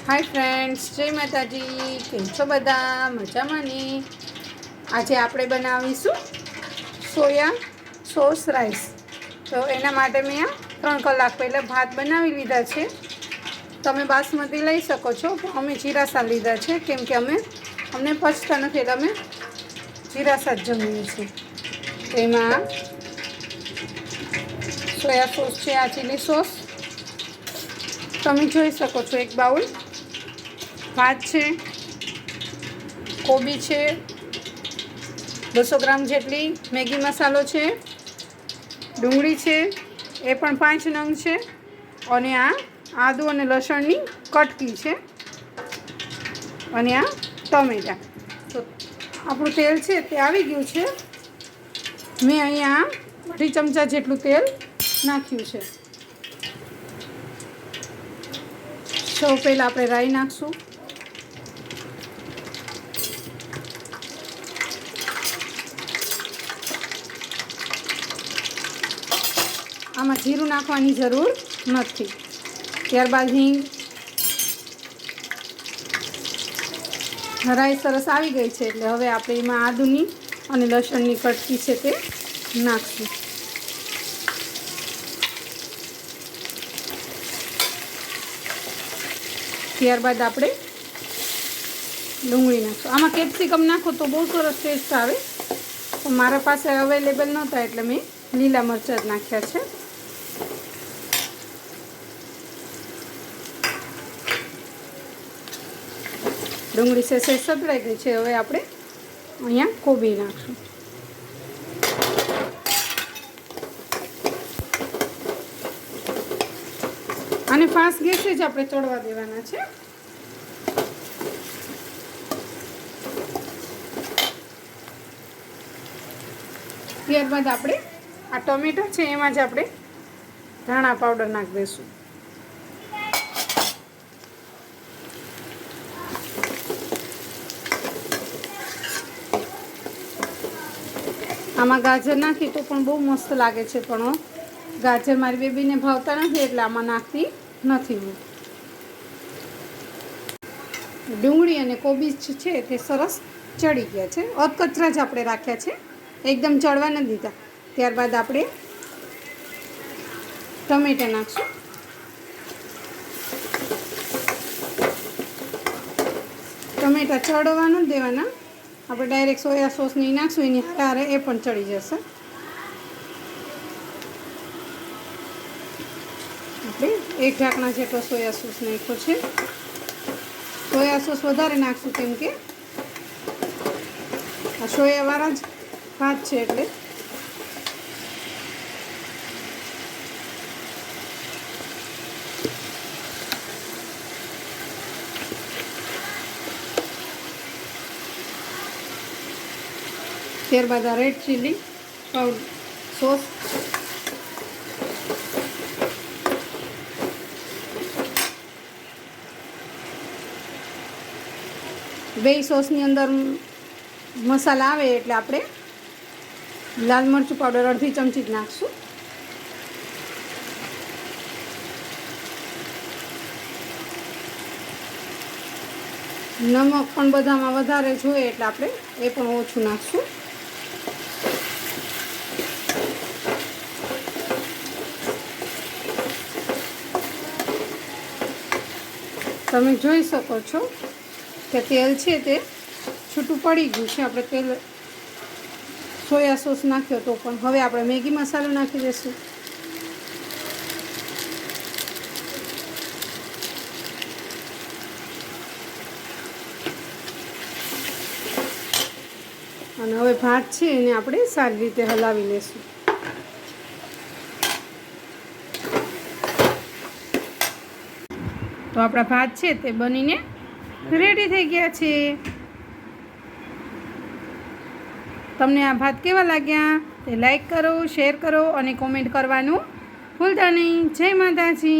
Hi friends, जय माताजी। केम छो बधा? मजामां ने? आजे आपणे बनावीशुं सोया सॉस राइस। तो एना माटे मैं 3 कलाक पहले भात बनावी लीधा छे। तमे बासमती लई शको छो, पण अमे जीरासा लीधा छे केम के अમને પચતા નથી એટલે અમે જીરાસા જ જમીએ છીએ। એમાં સોયા સોસ છે, આ ચીલી સોસ તમે જોઈ શકો છો। એક બાઉલ भात है, कोबी है, 200 ग्राम जेटली मैगी मसालो है, डूंगળી है ए पण 5 नंग है, और आ आदू और लसणनी कटकी है, और आ टमेटा। तो आपणुं तेल है ते आवी गयुं छे। मैं अहींया 2 चमचा जेटलुं तेल नाख्युं छे। सौ पहला आपणे राई नाखशुं। आमां जीरुं नाखवानी जरूर नथी। त्यारबाद हींग। राई सरस आवी गई है एटले हवे आपणे एमां आदुनी अने लसणनी कटकी छे ते नाखशुं। त्यारबाद आपणे डूंगળી नाखशुं। आमां केप्सिकम नाखो तो बहुत सरस टेस्ट आवे, तो मारा पासे अवेलेबल नहोता एटले मैं लीला मरचा ज नाख्या छे। डूंगળી से सतळाई गई है। हवे आपणे अहींया कोबी नाखशुं। आने फास्ट गैसे ज आपणे चढ़वा देवाना छे। त्यारबाद आपणे आ टमेटा छे एमां ज आपणे धाणा पाउडर नाख देशुं। आमां गाजर नाखी तो पण बहु मस्त लागे छे, पण गाजर मारी बेबीने भावता नथी એટલે આમાં નાખતી નથી હું। ડુંગળી અને કોબીજ છે તે સરસ ચડી ગયા છે। અધકચરા જ આપણે રાખ્યા છે, એકદમ ચડવા નથી દીધા। ત્યારબાદ આપણે ટમેટા નાખશું। ટમેટા ચડવા નથી દેવાના, આપણે ડાયરેક્ટ સોયા સોસ નહીં નાખશું, એની હારે એ પણ ચડી જશે। આપણે 1 ઢાંકણા જેટલો સોયા સોસ નાખ્યો છે। સોયા સોસ વધારે નાખશું કેમ કે આ સોયાવાળા જ ભાત છે એટલે। ત્યારબાદ આ રેડ ચીલી પાઉડર સોસ, બે સોસની અંદર મસાલા આવે એટલે આપણે લાલ મરચું પાવડર અડધી ચમચી જ નાખશું। નમક પણ બધામાં વધારે જોઈએ એટલે આપણે એ પણ ઓછું નાખશું। તમે જોઈ શકો છો કે તેલ છે તે છૂટું પડી ગયું છે। આપણે તેલ સોયા સોસ નાખ્યો તો પણ હવે આપણે મેગી મસાલો નાખી દઈશું। અને હવે ભાત છે એને આપણે સારી રીતે હલાવી લેશું। તો આપણા ભાત છે તે બનીને રેડી થઈ ગયા છે। તમને આ ભાત કેવા લાગ્યા તે લાઈક કરો, શેર કરો અને કોમેન્ટ કરવાનું ભૂલતા નહીં। જય માતાજી।